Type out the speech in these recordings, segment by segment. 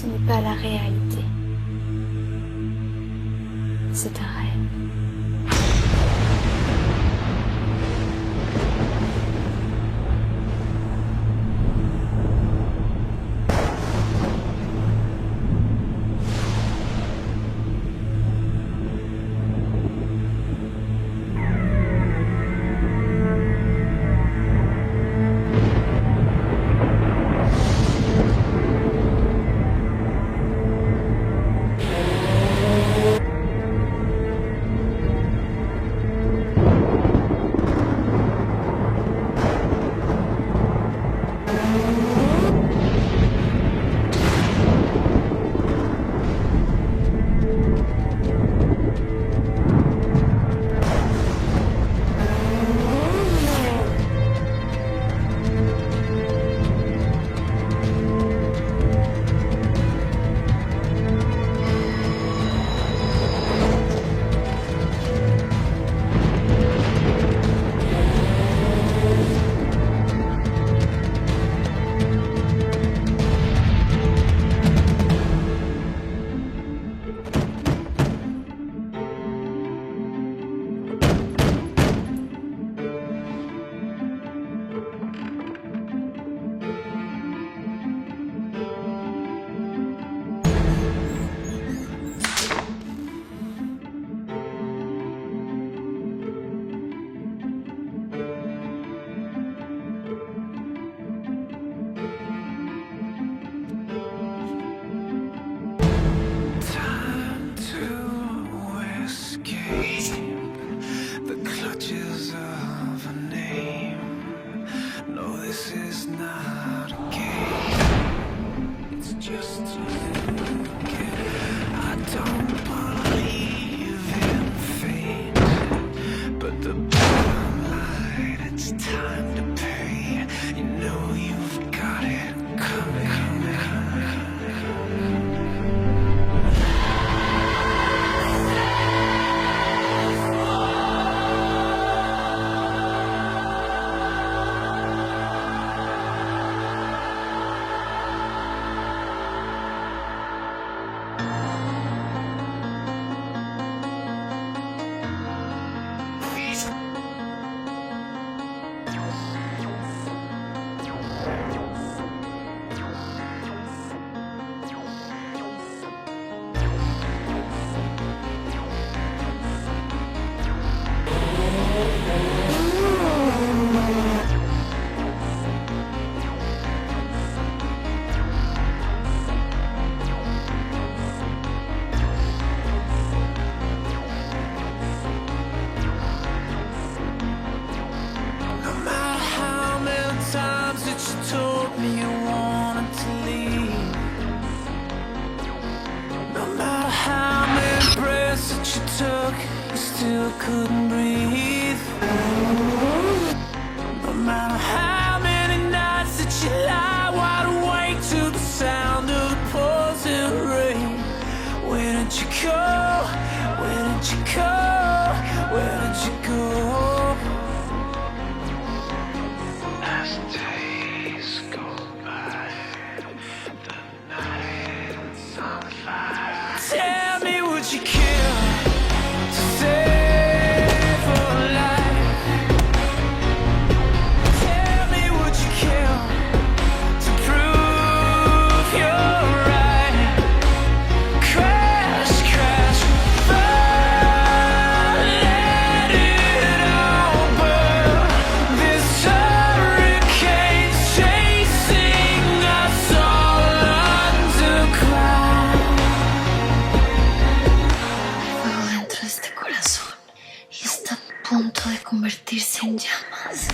Ce n'est pas la réalité. C'est un rêve. Couldn't breathe. No matter how many nights that you lie wide awake to the sound of the pouring rain. Where did you go? Where did you go? Where did you go? As days go by, the night's on fire. Tell me, would you kill to save a life? Tell me, would you kill to prove you're right? Crash, crash, burn, let it all burn. This hurricane's chasing us all underground. Fuego dentro de este corazón y está a punto de convertirse en llamas.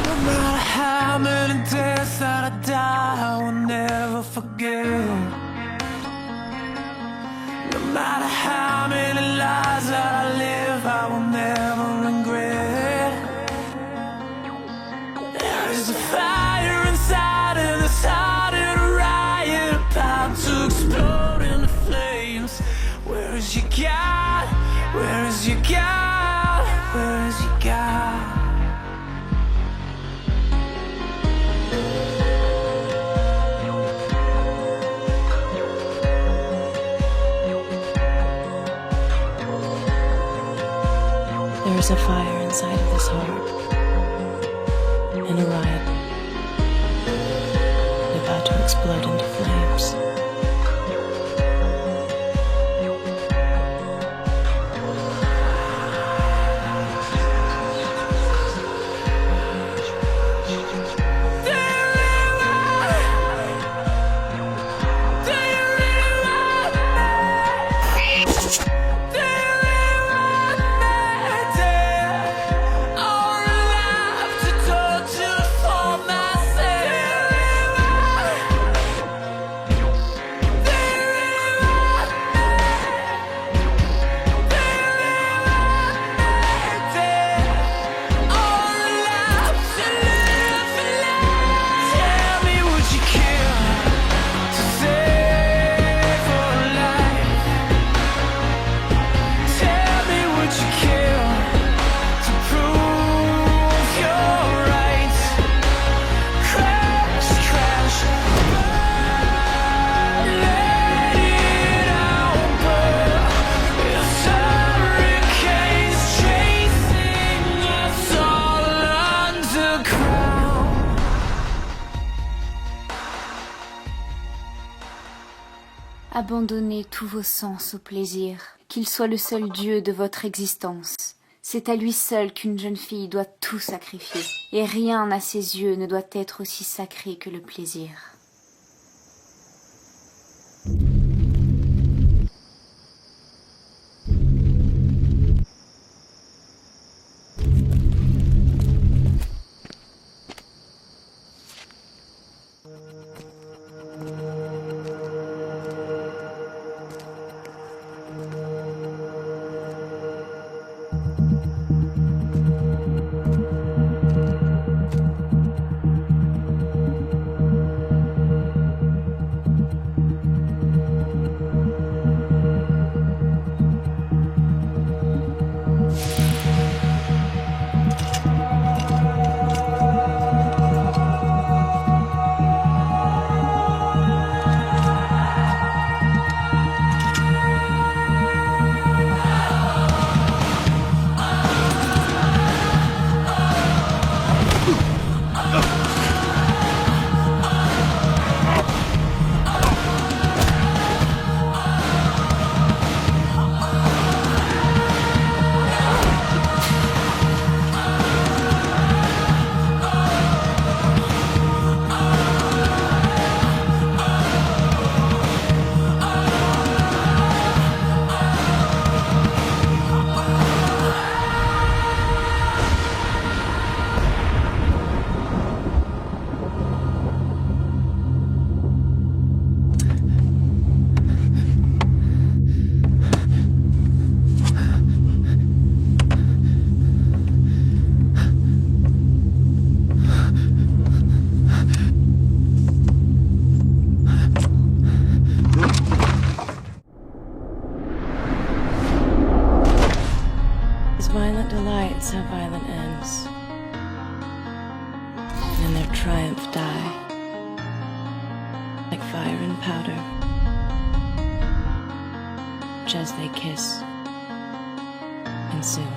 No matter how many deaths that I die, I will never forget. No matter how many lies that I live, I will never regret. There is a fire inside and it's starting a riot, about to explode into flames. Where is your God? Where is your God? There is a fire inside of this heart, and a riot about to explode into flames. Abandonnez tous vos sens au plaisir, qu'il soit le seul Dieu de votre existence. C'est à lui seul qu'une jeune fille doit tout sacrifier, et rien à ses yeux ne doit être aussi sacré que le plaisir. Violent delights have violent ends, and in their triumph die, like fire and powder, which as they kiss, consume.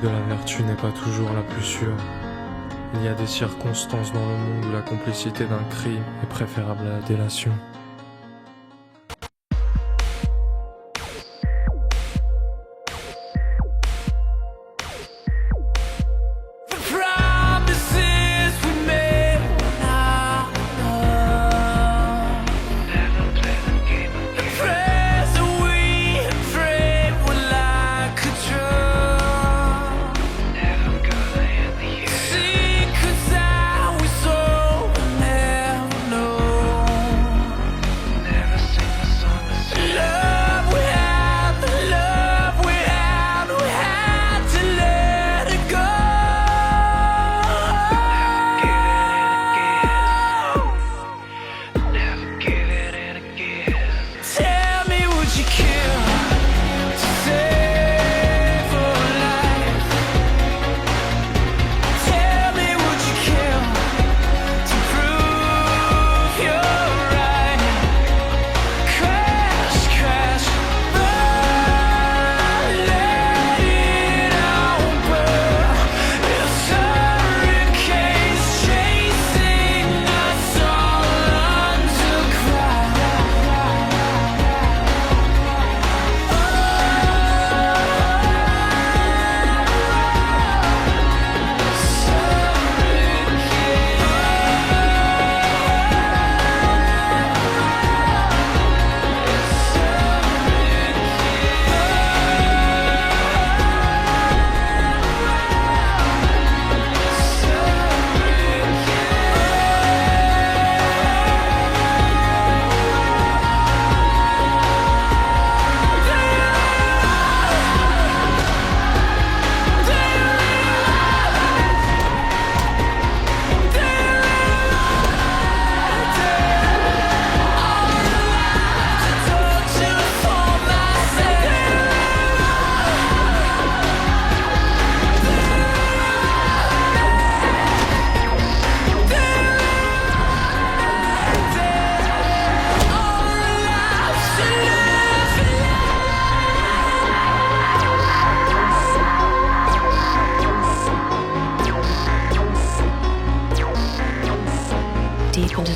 De la vertu n'est pas toujours la plus sûre. Il y a des circonstances dans le monde où la complicité d'un crime est préférable à la délation. Secrets that we sold never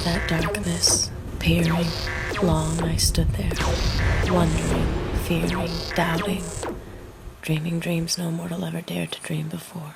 that darkness, peering, long I stood there, wondering, fearing, doubting, dreaming dreams no mortal ever dared to dream before.